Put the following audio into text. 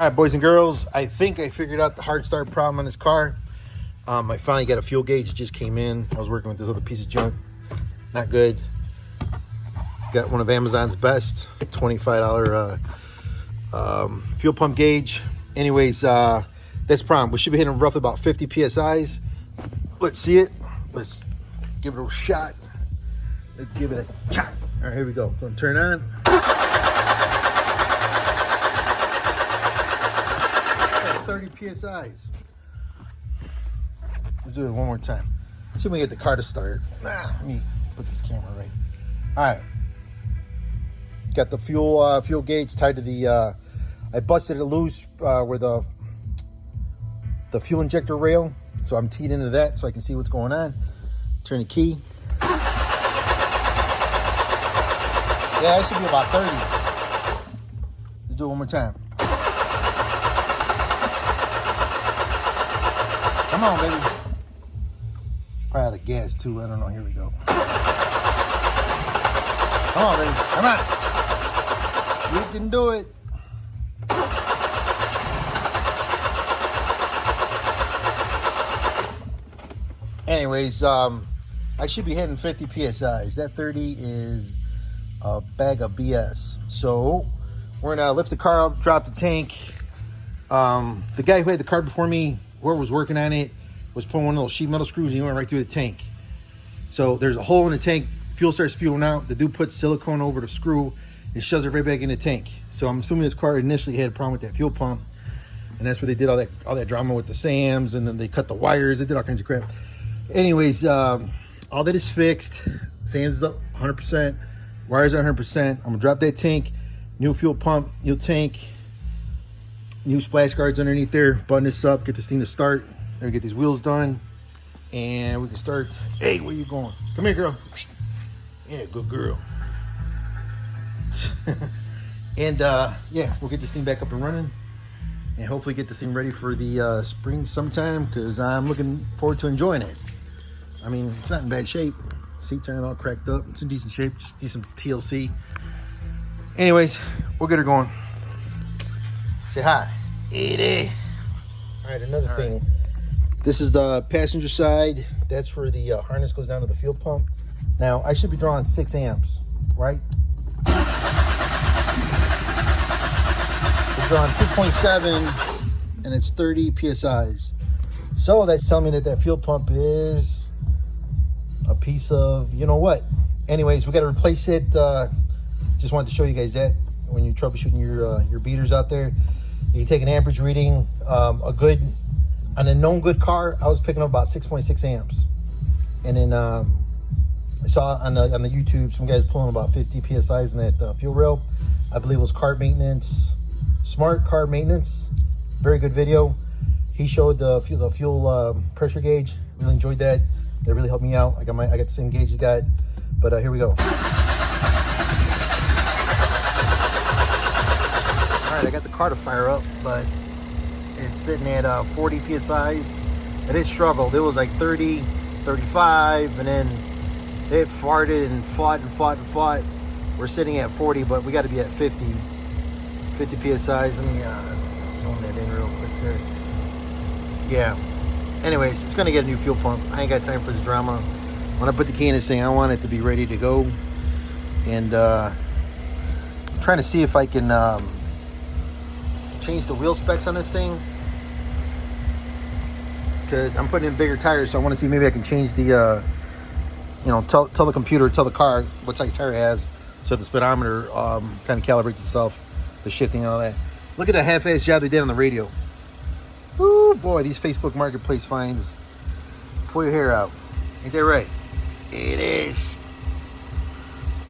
All right, boys and girls, I think I figured out the hard start problem on this car. I finally got a fuel gauge. It just came in. I was working with this other piece of junk. Not good. Got one of Amazon's best $25 fuel pump gauge. Anyways, that's the problem. We should be hitting roughly about 50 PSIs. Let's see it. Let's give it a shot. Let's give it a shot. All right, here we go. Gonna turn on. 30 PSIs. Let's do it one more time. See if we can get the car to start. Let me put this camera right. All right. Got the fuel gauge tied to the. I busted it loose where the fuel injector rail. So I'm teed into that so I can see what's going on. Turn the key. Yeah, it should be about 30. Let's do it one more time. Come on, baby. Probably out of gas too. I don't know. Here we go. Come on, baby. Come on. You can do it. Anyways, I should be hitting 50 PSIs. That 30 is a bag of BS. So we're gonna lift the car up, drop the tank. The guy who had the car before me, whoever was working on it, was pulling one of those sheet metal screws and he went right through the tank. So there's a hole in the tank, fuel starts spewing out. The dude puts silicone over the screw and shoves it right back in the tank. So I'm assuming this car initially had a problem with that fuel pump, and that's where they did all that drama with the SAMs, and then they cut the wires. They did all kinds of crap. Anyways, all that is fixed. SAMs is up 100%. Wires are 100%. I'm gonna drop that tank. New fuel pump, new tank, new splash guards underneath there. Button this up, get this thing to start. Then get these wheels done, and we can start. Hey, where you going? Come here, girl. Yeah, good girl. And yeah, we'll get this thing back up and running, and hopefully get this thing ready for the spring, summertime, because I'm looking forward to enjoying it. I mean, it's not in bad shape. Seats aren't all cracked up. It's in decent shape. Just need some TLC. Anyways, we'll get her going. Say hi. Edie. All right, another thing. Right. This is the passenger side. That's where the harness goes down to the fuel pump. Now, I should be drawing 6 amps, right? We're drawing 2.7, and it's 30 PSIs. So that's telling me that fuel pump is a piece of you know what. Anyways, we got to replace it. Just wanted to show you guys that when you're troubleshooting your beaters out there, you can take an amperage reading. On a known good car, I was picking up about 6.6 amps, and then I saw on the YouTube some guys pulling about 50 PSIs in that fuel rail. I believe it was Carb Maintenance, Smart Carb Maintenance. Very good video. He showed the fuel pressure gauge. Really enjoyed that. That really helped me out. I got the same gauge he got, but here we go. All right, I got the car to fire up, but it's sitting at 40 PSIs. It struggled. It was like 30, 35, and then it farted and fought. We're sitting at 40, but we got to be at 50 PSIs. Let me zone that in real quick there. Yeah. Anyways, it's gonna get a new fuel pump. I ain't got time for this drama. When I put the key in this thing, I want it to be ready to go. And I'm trying to see if I can change the wheel specs on this thing, because I'm putting in bigger tires. So I want to see maybe I can change the tell the computer, tell the car what size tire it has, so the speedometer kind of calibrates itself, the shifting and all that. Look at the half-ass job they did on the radio. Ooh, boy, these Facebook Marketplace finds. Pull your hair out. Ain't that right? It is.